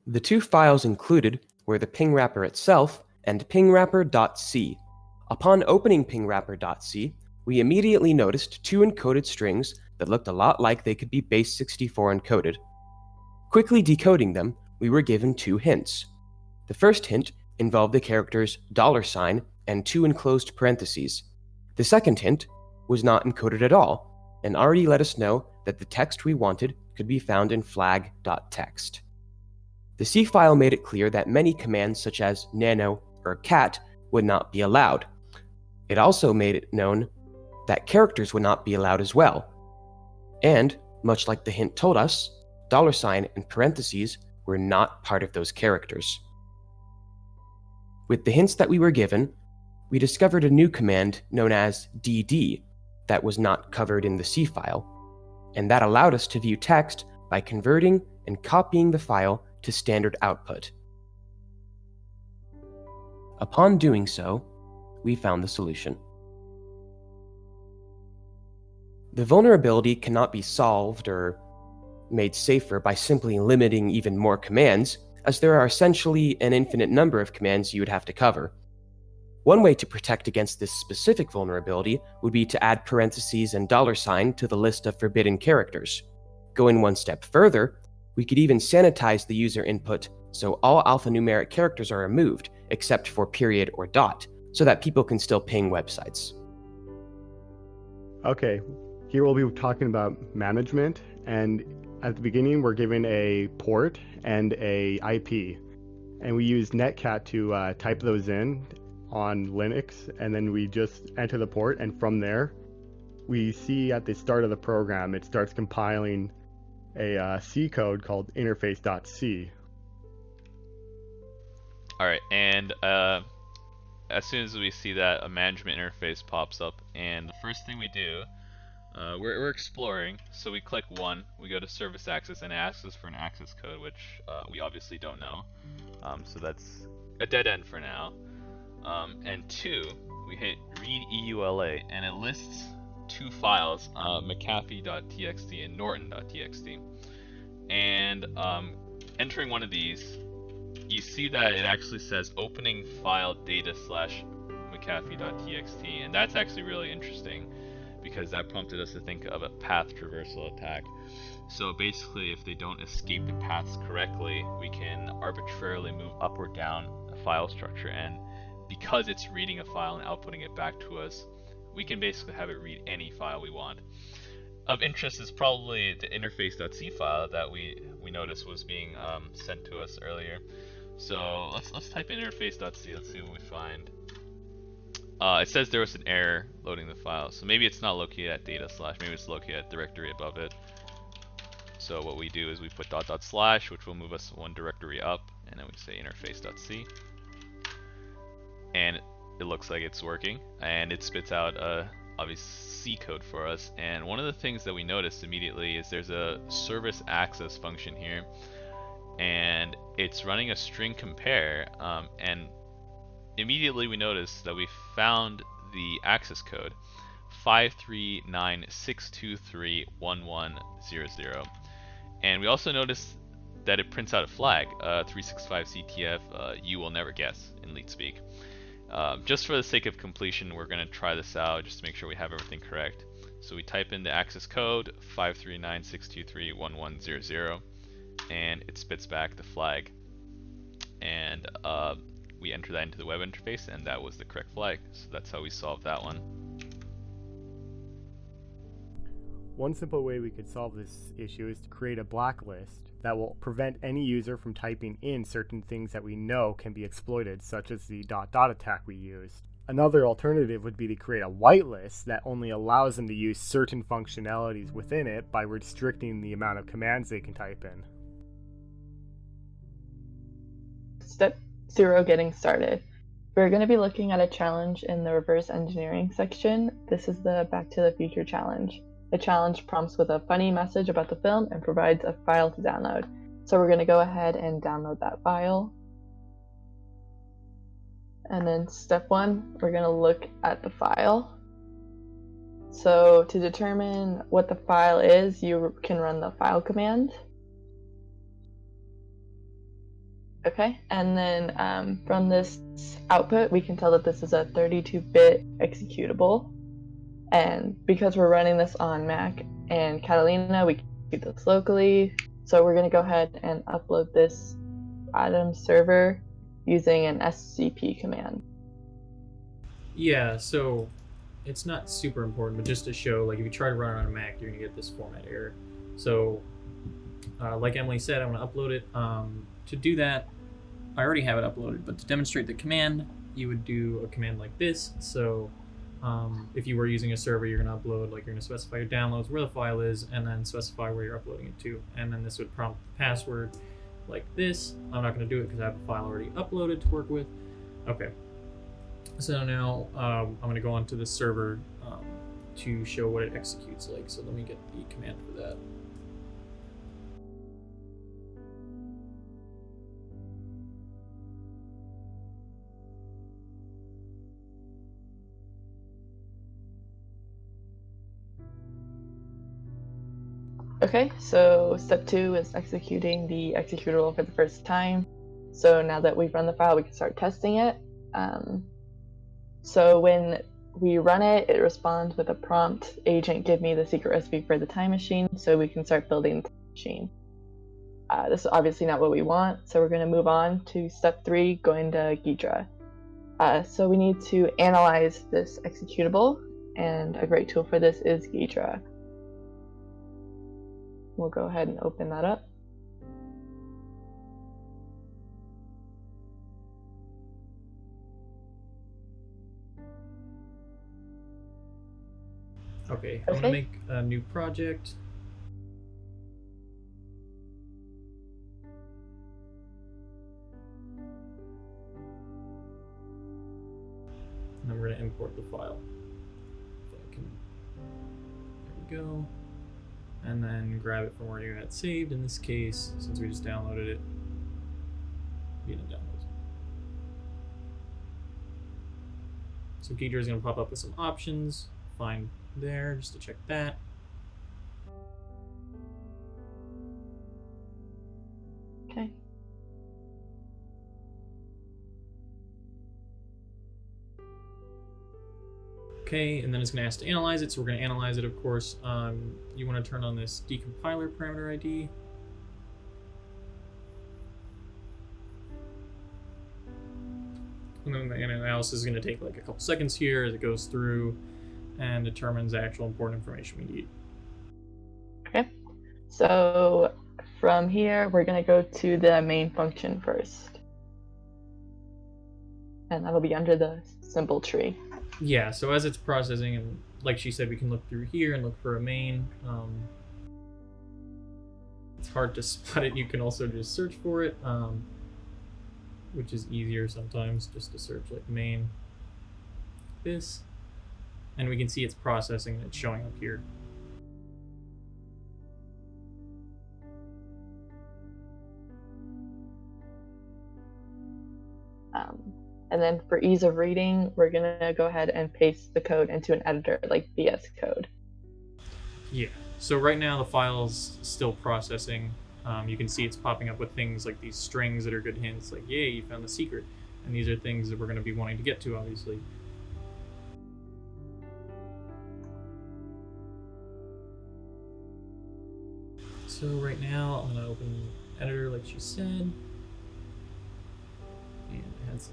The two files included were the ping wrapper itself and pingwrapper.c. Upon opening pingwrapper.c, we immediately noticed two encoded strings that looked a lot like they could be base64 encoded. Quickly decoding them, we were given two hints. The first hint involved the characters $sign and two enclosed parentheses. The second hint was not encoded at all, and already let us know that the text we wanted could be found in flag.txt. The C file made it clear that many commands such as nano or cat would not be allowed. It also made it known that characters would not be allowed as well. And, much like the hint told us, $sign and parentheses were not part of those characters. With the hints that we were given, we discovered a new command known as dd that was not covered in the C file, and that allowed us to view text by converting and copying the file to standard output. Upon doing so, we found the solution. The vulnerability cannot be solved or made safer by simply limiting even more commands, as there are essentially an infinite number of commands you would have to cover. One way to protect against this specific vulnerability would be to add parentheses and $sign to the list of forbidden characters. Going one step further, we could even sanitize the user input so all alphanumeric characters are removed except for period or dot, so that people can still ping websites. Okay, here we'll be talking about management, and at the beginning we're given a port and a IP, and we use netcat to type those in on Linux, and then we just enter the port, and from there we see at the start of the program it starts compiling a C code called interface.c. Alright, and as soon as we see that, a management interface pops up, and the first thing we do, we're exploring, so we click 1, we go to service access, and it asks us for an access code, which we obviously don't know, so that's a dead end for now. And 2, we hit read EULA, and it lists two files, mcafee.txt and norton.txt. And entering one of these, you see that it actually says opening file data / mcafee.txt, and that's actually really interesting because that prompted us to think of a path traversal attack. So basically, if they don't escape the paths correctly, we can arbitrarily move up or down a file structure, and because it's reading a file and outputting it back to us, we can basically have it read any file we want. Of interest is probably the interface.c file that we noticed was being sent to us earlier. So let's type in interface.c. Let's see what we find. It says there was an error loading the file, so maybe it's not located at data /, maybe it's located at directory above it. So what we do is we put .. which will move us one directory up, and then we say interface.c, and it looks like it's working, and it spits out a obvious C code for us. And one of the things that we noticed immediately is there's a service access function here, and it's running a string compare, and immediately we noticed that we found the access code 539623110, and we also noticed that it prints out a flag, 365 CTF, you will never guess in leet speak. Just for the sake of completion, we're going to try this out just to make sure we have everything correct. So we type in the access code 539623110, and it spits back the flag, and we enter that into the web interface, and that was the correct flag. So that's how we solved that one. One simple way we could solve this issue is to create a blacklist that will prevent any user from typing in certain things that we know can be exploited, such as the ... attack we used. Another alternative would be to create a whitelist that only allows them to use certain functionalities within it by restricting the amount of commands they can type in. Step 0, getting started. We're going to be looking at a challenge in the reverse engineering section. This is the Back to the Future challenge. The challenge prompts with a funny message about the film and provides a file to download. So we're going to go ahead and download that file. And then step 1, we're going to look at the file. So to determine what the file is, you can run the file command. Okay, and then from this output, we can tell that this is a 32-bit executable. And because we're running this on Mac and Catalina, we can keep this locally. So we're going to go ahead and upload this Atom server using an SCP command. Yeah, so it's not super important, but just to show, like if you try to run it on a Mac, you're going to get this format error. So like Emily said, I want to upload it. To do that, I already have it uploaded, but to demonstrate the command, you would do a command like this. So if you were using a server, you're going to upload, like you're going to specify your downloads, where the file is, and then specify where you're uploading it to. And then this would prompt the password like this. I'm not going to do it because I have a file already uploaded to work with. Okay. So now I'm going to go onto the server to show what it executes like. So let me get the command for that. Okay, so step 2 is executing the executable for the first time. So now that we've run the file, we can start testing it. So when we run it, it responds with a prompt, agent give me the secret recipe for the time machine, so we can start building the time machine. This is obviously not what we want, so we're going to move on to step 3, going to Ghidra. So we need to analyze this executable, and a great tool for this is Ghidra. We'll go ahead and open that up. Okay, I'm gonna make a new project. And then we're gonna import the file. If I can, there we go. And then grab it from where you had it saved. In this case, since we just downloaded it, be in the downloads. So Ghidra is gonna pop up with some options. Find there just to check that. Okay. Okay, and then it's going to ask to analyze it, so we're going to analyze it, of course. You want to turn on this decompiler parameter ID. And then the analysis is going to take like a couple seconds here as it goes through and determines the actual important information we need. Okay, so from here, we're going to go to the main function first. And that'll be under the symbol tree. Yeah, so as it's processing, and like she said, we can look through here and look for a main. It's hard to spot it. You can also just search for it, which is easier sometimes, just to search like main, this. And we can see it's processing and it's showing up here. And then for ease of reading, we're gonna go ahead and paste the code into an editor like VS Code. Yeah, so right now the file's still processing. You can see it's popping up with things like these strings that are good hints, like, yay, you found the secret. And these are things that we're gonna be wanting to get to, obviously. So right now, I'm gonna open editor like she said. And it has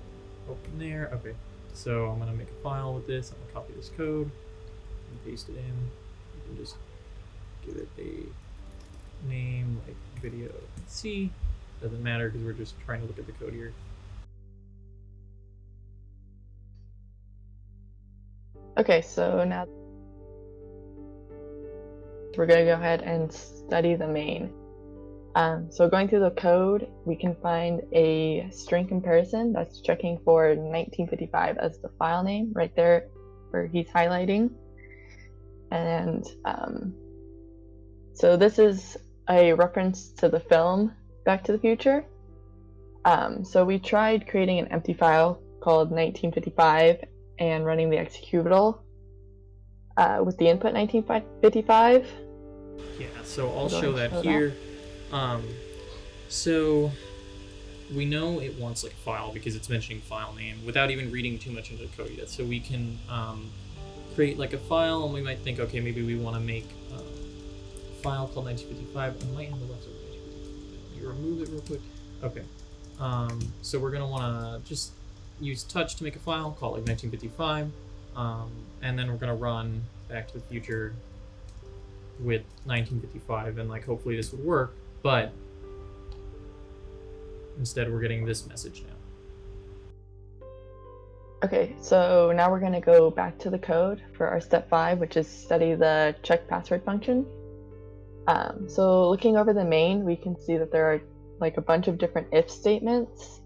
open there. Okay, so I'm gonna make a file with this. I'm gonna copy this code and paste it in. You can just give it a name like video C. Doesn't matter because we're just trying to look at the code here. Okay, so now we're gonna go ahead and study the main. So going through the code, we can find a string comparison that's checking for 1955 as the file name right there where he's highlighting. And so this is a reference to the film Back to the Future. So we tried creating an empty file called 1955 and running the executable with the input 1955. Yeah, so I'll show that here. So we know it wants like file because it's mentioning file name without even reading too much into the code yet. So we can create like a file, and we might think, okay, maybe we want to make a file called 1955. I might have a leftover 1955. Let me remove it real quick. Okay. So we're gonna want to just use touch to make a file, call it like 1955, and then we're gonna run Back to the Future with 1955, and like hopefully this would work, but instead we're getting this message now. Okay, so now we're going to go back to the code for our step 5, which is study the check password function. So looking over the main, we can see that there are like a bunch of different if statements.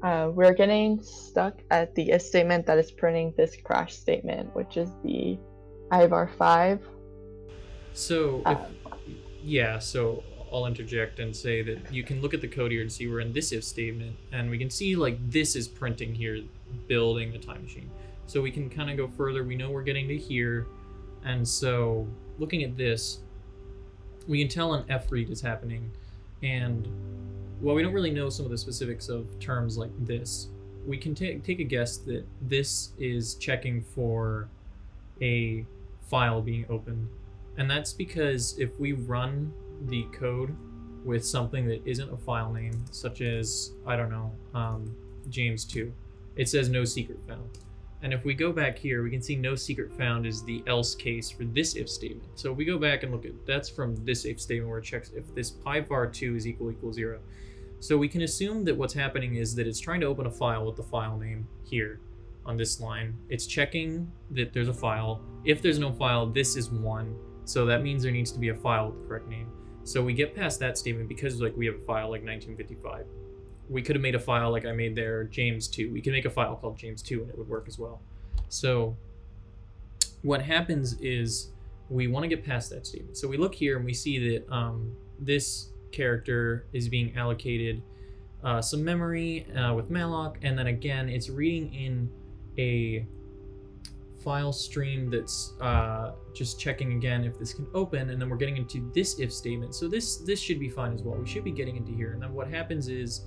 We're getting stuck at the if statement that is printing this crash statement, which is the IVAR5. So so I'll interject and say that you can look at the code here and see we're in this if statement, and we can see like this is printing here, building the time machine. So we can kind of go further. We know we're getting to here, and so looking at this, we can tell an F read is happening. And while we don't really know some of the specifics of terms like this, we can take a guess that this is checking for a file being opened. And that's because if we run the code with something that isn't a file name, such as, I don't know, James2, it says no secret found. And if we go back here, we can see no secret found is the else case for this if statement. So if we go back and look at, that's from this if statement where it checks if this pyvar2 is equal 0. So we can assume that what's happening is that it's trying to open a file with the file name here on this line. It's checking that there's a file. If there's no file, this is 1. So that means there needs to be a file with the correct name. So we get past that statement because like we have a file like 1955. We could have made a file like I made there, James2. We could make a file called James2 and it would work as well. So what happens is we want to get past that statement. So we look here and we see that this character is being allocated some memory with malloc, and then again it's reading in a file stream that's just checking again if this can open, and then we're getting into this if statement. So this should be fine as well. We should be getting into here, and then what happens is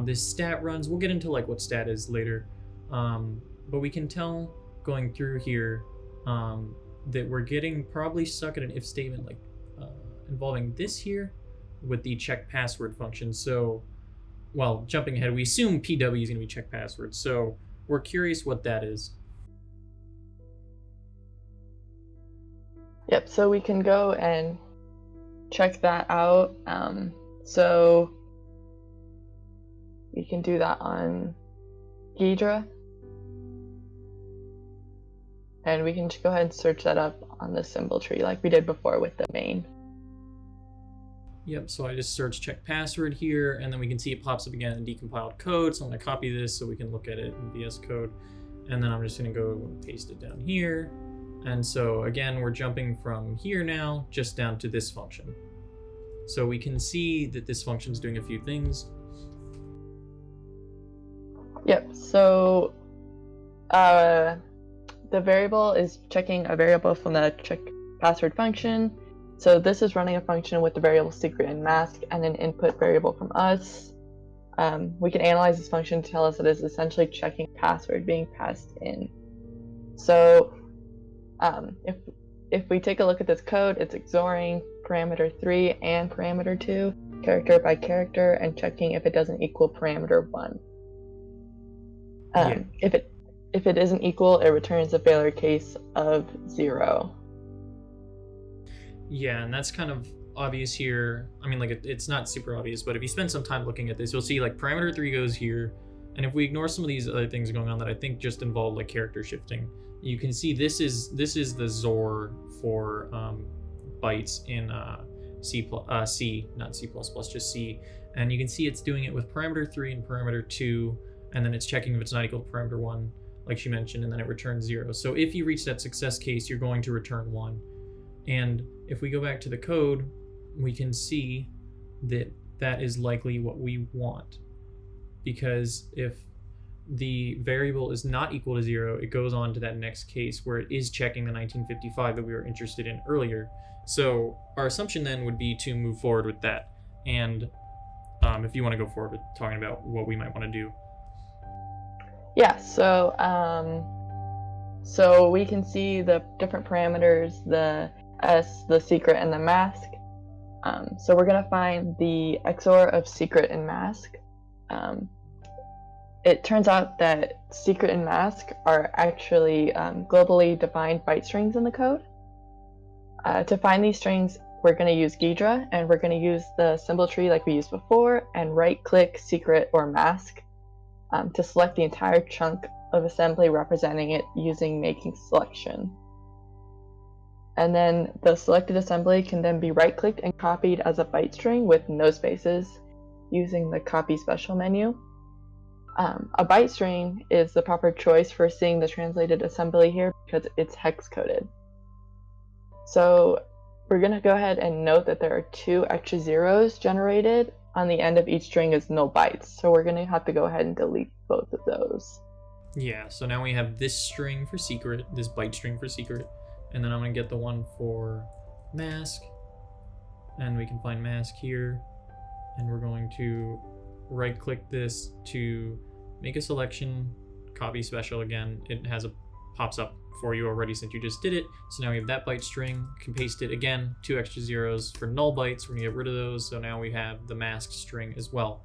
this stat runs. We'll get into like what stat is later, but we can tell going through here that we're getting probably stuck at an if statement like involving this here with the check password function. So, well, jumping ahead, we assume PW is going to be check password. So we're curious what that is. Yep, so we can go and check that out. So we can do that on Ghidra. And we can just go ahead and search that up on the symbol tree like we did before with the main. Yep, so I just search check password here, and then we can see it pops up again in decompiled code. So I'm going to copy this so we can look at it in VS Code. And then I'm just going to go and paste it down here. And so again, we're jumping from here now just down to this function. So we can see that this function is doing a few things. Yep, so the variable is checking a variable from the check password function. So this is running a function with the variable secret and mask and an input variable from us. We can analyze this function to tell us that it's essentially checking password being passed in. So if we take a look at this code, it's XORing parameter 3 and parameter 2, character by character, and checking if it doesn't equal parameter 1. If it isn't equal, it returns a failure case of 0. Yeah, and that's kind of obvious here. I mean, like it's not super obvious, but if you spend some time looking at this, you'll see like parameter 3 goes here, and if we ignore some of these other things going on that I think just involve like character shifting, you can see this is the XOR for bytes in C, not C++, just C, and you can see it's doing it with parameter 3 and parameter 2, and then it's checking if it's not equal to parameter 1, like she mentioned, and then it returns 0. So if you reach that success case, you're going to return 1. And if we go back to the code, we can see that that is likely what we want. Because if the variable is not equal to 0, it goes on to that next case where it is checking the 1955 that we were interested in earlier. So our assumption then would be to move forward with that. And if you want to go forward with talking about what we might want to do. Yeah, so we can see the different parameters, the S, the secret, and the mask. So we're gonna find the XOR of secret and mask. It turns out that secret and mask are actually globally defined byte strings in the code. To find these strings, we're going to use Ghidra, and we're going to use the symbol tree like we used before, and right-click secret or mask to select the entire chunk of assembly representing it using making selection. And then the selected assembly can then be right-clicked and copied as a byte string with no spaces using the copy special menu. A byte string is the proper choice for seeing the translated assembly here because it's hex coded. So we're going to go ahead and note that there are 2 extra zeros generated on the end of each string as null bytes. So we're going to have to go ahead and delete both of those. Yeah, so now we have this string for secret, this byte string for secret, and then I'm going to get the one for mask, and we can find mask here, and we're going to right click this to make a selection, copy special again. It pops up for you already since you just did it. So now we have that byte string, can paste it again, 2 extra zeros for null bytes. We're gonna get rid of those. So now we have the mask string as well.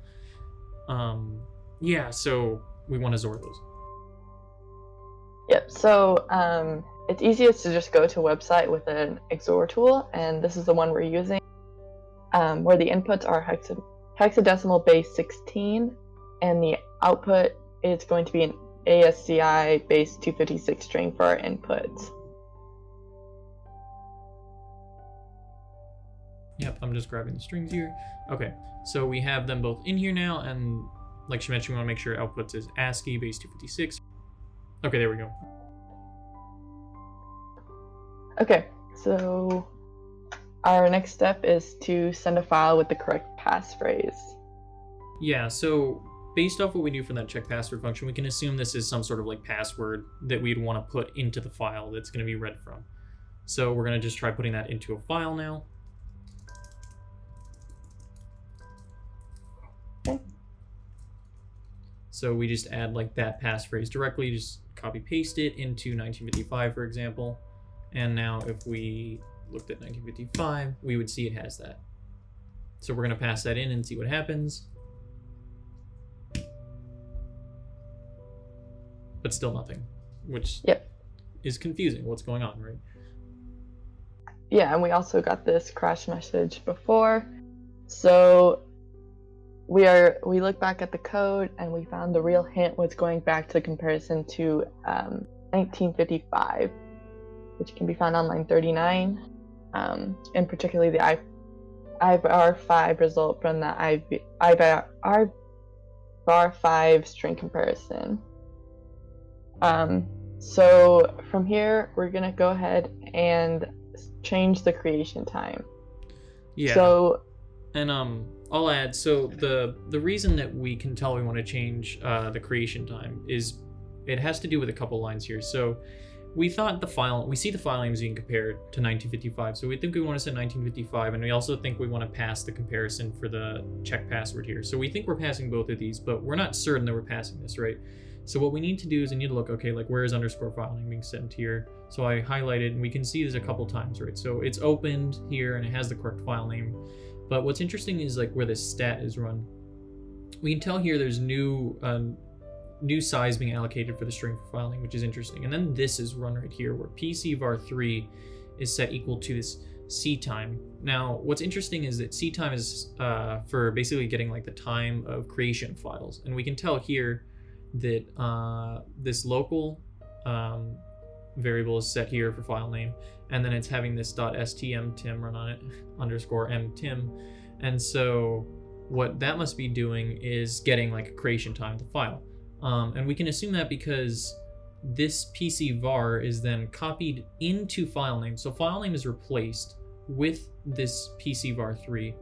Yeah, so we want to XOR those. Yep, so it's easiest to just go to a website with an XOR tool, and this is the one we're using, where the inputs are hexadecimal base 16, and the output is going to be an ASCII base 256 string for our inputs. Yep, I'm just grabbing the strings here. Okay, so we have them both in here now, and like she mentioned, we want to make sure outputs is ASCII base 256. Okay, there we go. Okay, so our next step is to send a file with the correct passphrase. Yeah, so based off what we do for that check password function, we can assume this is some sort of like password that we'd want to put into the file that's going to be read from. So we're going to just try putting that into a file now. Okay. So we just add like that passphrase directly, just copy paste it into 1955, for example. And now if we looked at 1955, we would see it has that. So we're going to pass that in and see what happens. But still nothing, which is confusing. What's going on, right? Yeah, and we also got this crash message before. So we look back at the code and we found the real hint was going back to comparison to 1955, which can be found on line 39, and particularly the IVAR5 result from the IVAR5 string comparison. So from here, we're gonna go ahead and change the creation time. Yeah. So, and I'll add. So the reason that we can tell we want to change the creation time is it has to do with a couple lines here. So we thought we see the file names being compared to 1955. So we think we want to set 1955, and we also think we want to pass the comparison for the check password here. So we think we're passing both of these, but we're not certain that we're passing this, right? So what we need to do is we need to look, okay, like where is underscore file name being sent here? So I highlighted, and we can see this a couple times, right? So it's opened here and it has the correct file name. But what's interesting is like where this stat is run. We can tell here there's new size being allocated for the string for file name, which is interesting. And then this is run right here where PCVAR3 is set equal to this C time. Now, what's interesting is that C time is for basically getting like the time of creation files. And we can tell here that this local variable is set here for file name, and then it's having this .stmtim run on it, underscore mtim, and so what that must be doing is getting like a creation time of the file, and we can assume that because this PCVAR is then copied into file name, so file name is replaced with this PCVAR3.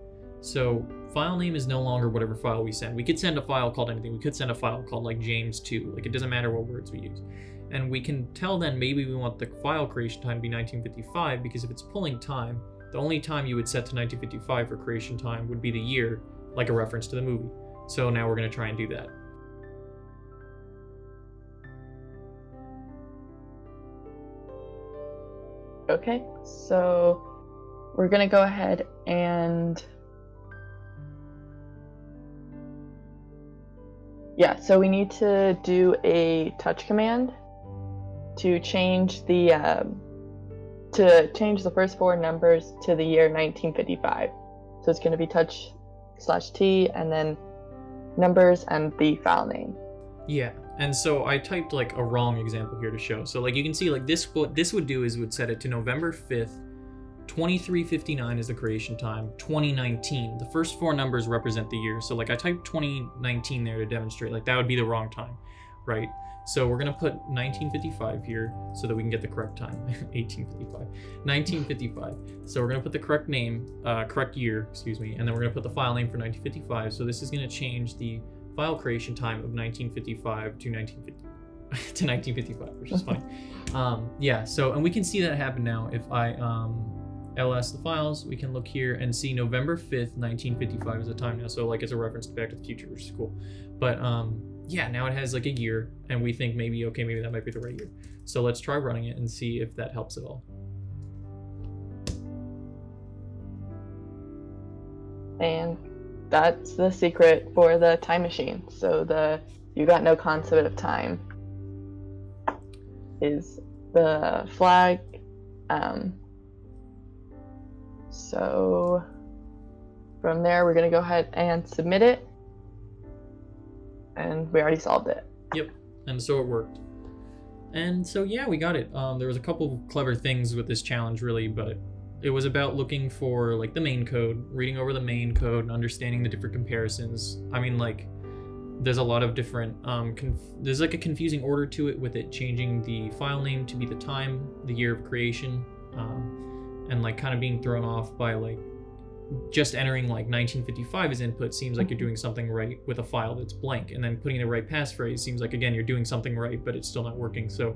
So file name is no longer whatever file we send. We could send a file called anything. We could send a file called like James2. Like it doesn't matter what words we use. And we can tell then maybe we want the file creation time to be 1955 because if it's pulling time, the only time you would set to 1955 for creation time would be the year, like a reference to the movie. So now we're going to try and do that. Okay, so we're gonna go ahead and so we need to do a touch command to change the first four numbers to the year 1955. So it's gonna be touch/T and then numbers and the file name. Yeah, and so I typed like a wrong example here to show. So like you can see like this, what this would do is would set it to November 5th, 2359 is the creation time, 2019. The first four numbers represent the year. So like I typed 2019 there to demonstrate like that would be the wrong time, right? So we're gonna put 1955 here so that we can get the correct time. 1855, 1955. So we're gonna put the correct name, correct year, excuse me, and then we're gonna put the file name for 1955. So this is gonna change the file creation time of 1955 to 1955, which is fine. Yeah, so, and we can see that happen now. If I ls the files, we can look here and see November 5th, 1955 is the time now. So like it's a reference to Back to the Future, which is cool. But yeah, now it has like a year and we think maybe, okay, maybe that might be the right year. So let's try running it and see if that helps at all. And that's the secret for the time machine. So the "you got no concept of time" is the flag. So from there, we're gonna go ahead and submit it. And we already solved it. Yep, and so it worked. And so yeah, we got it. There was a couple of clever things with this challenge really, but it was about looking for like the main code, reading over the main code and understanding the different comparisons. I mean, like there's a lot of different, there's like a confusing order to it with it changing the file name to be the time, the year of creation, and like kind of being thrown off by like just entering like 1955 as input seems like you're doing something right with a file that's blank, and then putting the right passphrase seems like, again, you're doing something right, but it's still not working. So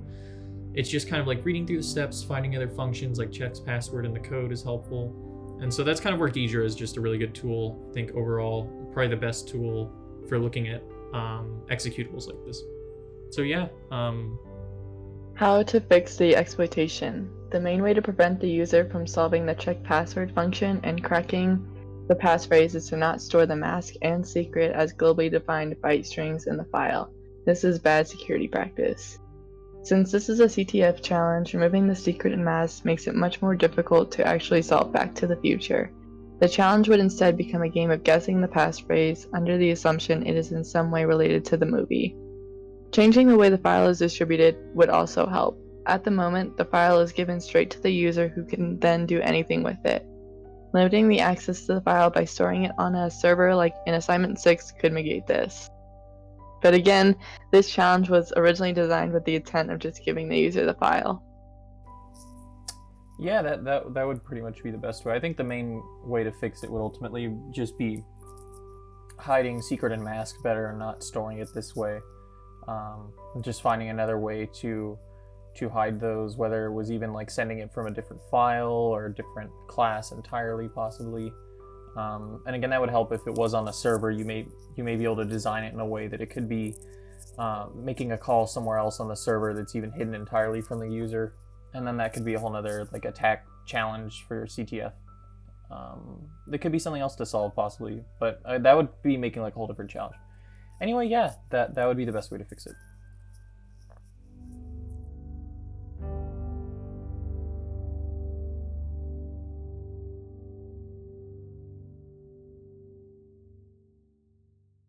it's just kind of like reading through the steps, finding other functions like checks password in the code is helpful. And so that's kind of where Deidre is just a really good tool. I think overall, probably the best tool for looking at executables like this. So yeah. How to fix the exploitation. The main way to prevent the user from solving the check password function and cracking the passphrase is to not store the mask and secret as globally defined byte strings in the file. This is bad security practice. Since this is a CTF challenge, removing the secret and mask makes it much more difficult to actually solve Back to the Future. The challenge would instead become a game of guessing the passphrase under the assumption it is in some way related to the movie. Changing the way the file is distributed would also help. At the moment, the file is given straight to the user who can then do anything with it. Limiting the access to the file by storing it on a server like in Assignment 6 could negate this. But again, this challenge was originally designed with the intent of just giving the user the file. Yeah, that would pretty much be the best way. I think the main way to fix it would ultimately just be hiding secret and mask better and not storing it this way. Just finding another way to hide those, whether it was even like sending it from a different file or a different class entirely, possibly. And again, that would help if it was on a server. You may be able to design it in a way that it could be making a call somewhere else on the server that's even hidden entirely from the user, and then that could be a whole nother like attack challenge for your CTF. There could be something else to solve possibly, but that would be making like a whole different challenge. Anyway, yeah, that would be the best way to fix it.